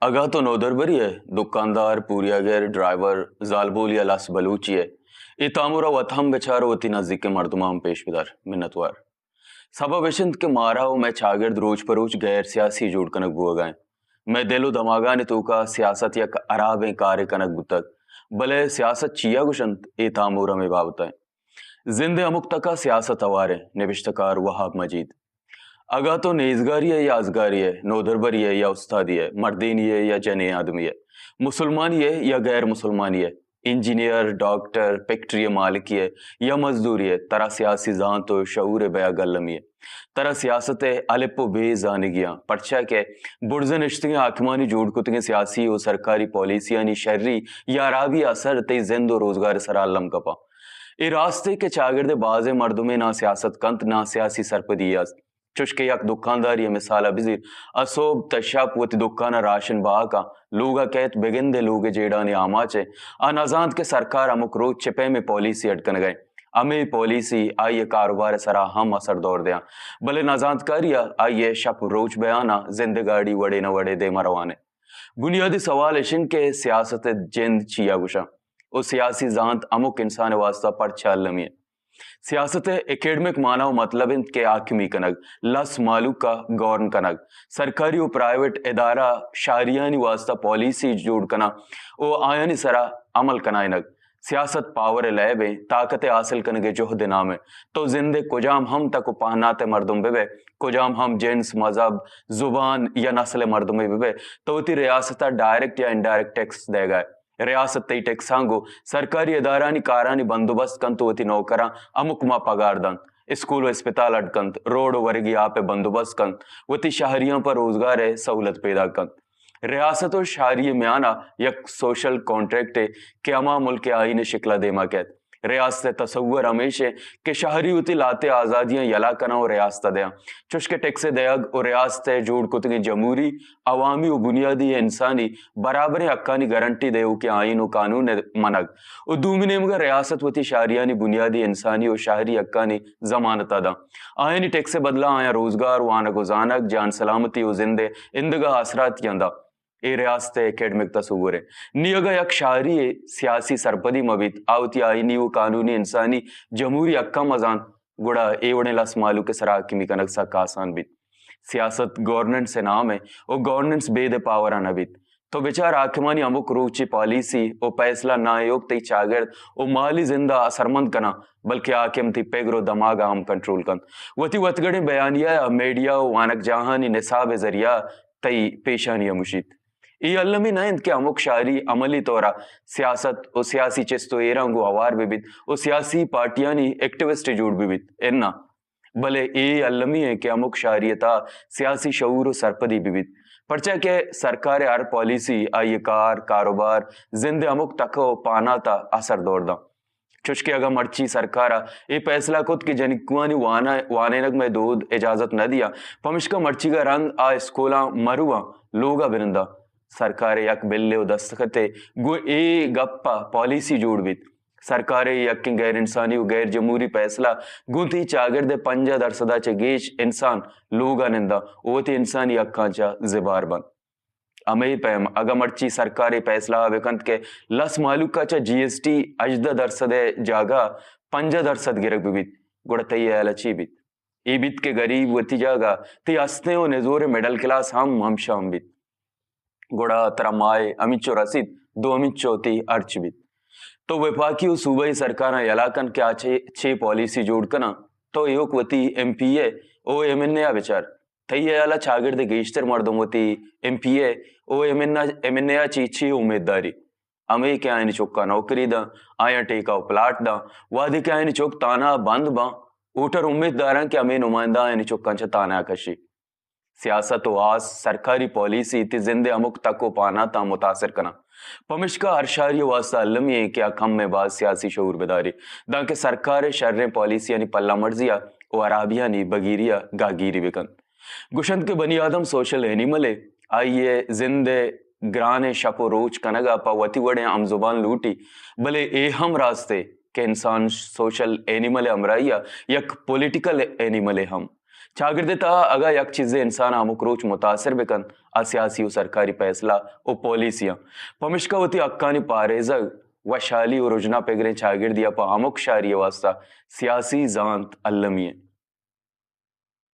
अगा तो नौदरबरी है दुकानदार पूरियागर ड्राइवर जालबोल या लस बलूची है ये तामुरा वतहम बेचारो वती नजदीक के मर्दमाम पेशबिदार मिन्नतवार सबा बेशंत के मारा हो मैं छागिर्द रोज परोज गैर सियासी जोड़ कनक बुआ गए मैं दिलो दमागा ने तूका सियासत या अराबे कार्य कनक बुतक भले सियासत चिया गुशंत ए तामुरा में बाबता है जिंदे अमुक तका सियासत अवारे निविश्तकार वहाब मजीद अगा तो नेजगारी है या अजगारी है नौदरबरी है या उस्तादी है मर्दीनी है या जने आदमी है मुसलमानी है या गैर मुसलमानी है इंजीनियर डॉक्टर फैक्ट्री मालिकी है या मजदूरी है तरह सियासी जान तो शऊर बया गलमी है तरह सियासत अलिपो बेजानगियाँ पर्चा के बुरजन इश्तियाँ आखमानी जोड़ कुतगे सियासी और सरकारी पॉलिसियानी शर्री या अराबी असर ते जिंदो रोजगार सरालम कपा ए रास्ते के चागिर्दे बाजे मर्दुमे ना सियासत कंत ना सियासी सरपदियाज चुशके यक दुकानदारी मिसाल बिजिर असोब तशाप वति दुकाना राशन बाका लोगा कहत बेगिंदे लोगे जेड़ा ने आमाचे अनाजांत के सरकार अमुक रोज चिपे में पॉलिसी अटकन गए अमे पॉलिसी आइए कारोबार सरा हम असर दौर दिया भले नाजांत करिया आइए शप रोज बयाना जिंदगाड़ी वड़े न वड़े दे मरवाने बुनियादी सवाल इशन के सियासत जिंद चिया गुशा ओ सियासी जांत अमुक इंसान वास्ता पर चालमी सियासत एकेडमिक मानव मतलब के आखमी कनग लस मालू का गौरन कनग सरकारी और प्राइवेट इदारा शारियानी वास्ता पॉलिसी जोड़ कना ओ आयानी सरा अमल कनाइनग सियासत पावर लैबे ताकत हासिल कनगे जोहद नामे तो जिंदे कुजाम हम तक पहनाते मर्दुम बेबे कुजाम हम जेंस मजहब जुबान या नस्ल मर्दुम बेबे तो ती रियासत डायरेक्ट या इनडायरेक्ट टैक्स देगा रियासत टैक्सांगो सरकारी इदारानी कारानी बंदोबस्त कंत वती नौकरा अमुक मा पगार दंत स्कूल व अस्पताल अटकंत रोड वर्गी आप बंदोबस्त कंत वती शहरियों पर रोजगार है सहूलत पैदा कंत रियासत और शहरी में आना यक सोशल कॉन्ट्रैक्ट है कि अमा मुल्क आईने शिकला देमा कहत रियासत तसव्वुर हमेशा के शहरी उती लाते आज़ादियाँ यला कना और रियासत दया चुशके टैक्स दयाग और रियासत जोड़ कुतगी जमहूरी अवामी और बुनियादी इंसानी बराबर हक्कानी गारंटी देव के आइन और कानून मनग और दूमिने मगर रियासत वती शहरियानी बुनियादी इंसानी और शहरी हक्कानी जमानत दा आयनी टैक्स बदला आया रोजगार वाना गुजानक जान सलामती और जिंदे इंदगा असरात यंदा ए रियासत एकेडमिक तस्वुर है नियगा यक शहरी सियासी सरपदी मबित आवती आईनी व कानूनी इंसानी जमहूरी अक्का मजान गुड़ा एवड़े लस मालू के सरा की कनक सा कासान बित सियासत गवर्नेंस से नाम है और गवर्नेंस बेद पावर नबित तो बेचार आखमानी अमुक रूची पॉलिसी ओ फैसला नायोग तई चागर ओ माली जिंदा असरमंद कना बल्कि आकिम थी पेगरो दमागा हम कंट्रोल कन वती वतगड़े बयानिया मीडिया वानक जहानी निसाब जरिया तई पेशानिया मुशीत ये अल्लमी नैंद के अमुक शारी अमली तौरा सियासत और सियासी चेस्तो एरंगो अवार बिबित और सियासी पार्टियानी एक्टिविस्ट जोड़ बिबित एन्ना भले ए अल्लमी है कि अमुक शारियता सियासी शऊर और सरपदी बिबित परचा के सरकार हर पॉलिसी आइए कारोबार जिंदे अमुक तको पाना ता असर दौड़ दा चुशके अगर मर्ची सरकारा ये फैसला खुद की जनिकुआनी वाने नग में दूध इजाजत न दिया पमिश्का मर्ची का रंग आ स्कूला मरुआ लोगा बिरंदा सरकार यक बिल्ले दस्तखते गो ए गप्पा पॉलिसी जोड़बित सरकार यक गैर इंसानी व गैर जमहूरी फैसला गुंती चागर दे 50% चे गेश इंसान लोगा निंदा ओती इंसानी अक्का चा जिबार बन अमे पैम अगा मर्ची सरकारी फैसला वेकंत के लस मालूका चा जीएसटी अजदा दरसदे जागा 50% गिरक बिबित गुड़ तैयार बित ई बित के गरीब वती जागा ती अस्ते ओ नेजोरे मिडल क्लास हम शाम बित गुड़ा तरा माए अमिचो रसीद दो अमिचो ती अर्चबित तो वफाकी सूबाई सरकार यलाकन के आचे छे पॉलिसी जोड़ कना तो योग वती एमपीए ओ एमएनए विचार थई याला छागिर दे गेश्तर मर्दम वती एमपीए ओ एमएनए ची छे उम्मीदवारी अमे के आयन चौका नौकरी दा आया टेका प्लाट दा वादे के आयन चौक ताना बंद बा ऊटर उम्मीदवार के अमे नुमाइंदा आयन चौका ताना कशी सियासत आस सरकारी पॉलिसी ती जिंदे अमुक तको पाना ता मुतासर कना पमिश्का हरशारी वास्ता अल्लमी है क्या कम में बात सियासी शऊर बेदारी दाके सरकार शर्रे पॉलिसी यानी पल्ला मर्जिया ओ अराबिया नी बगीरिया गागीरी बिकन गुशंत के बनी आदम सोशल एनिमल आइए जिंदे ग्राने शपो रोज कनगा पा वती वड़े हम जुबान लूटी भले ए हम रास्ते के इंसान सोशल एनिमल अमराइया यक पॉलिटिकल एनिमल हम شاگردتا اگا یک چیز انسان آمکروچ متاثر بکن آ سیاسی و سرکاری فیصلہ و پالیسیاں پمشکا وتی اکانی پاریزہ و شالی و رجنا پگریں شاگردیا پا آمک شاری واسطہ سیاسی زانت علمیے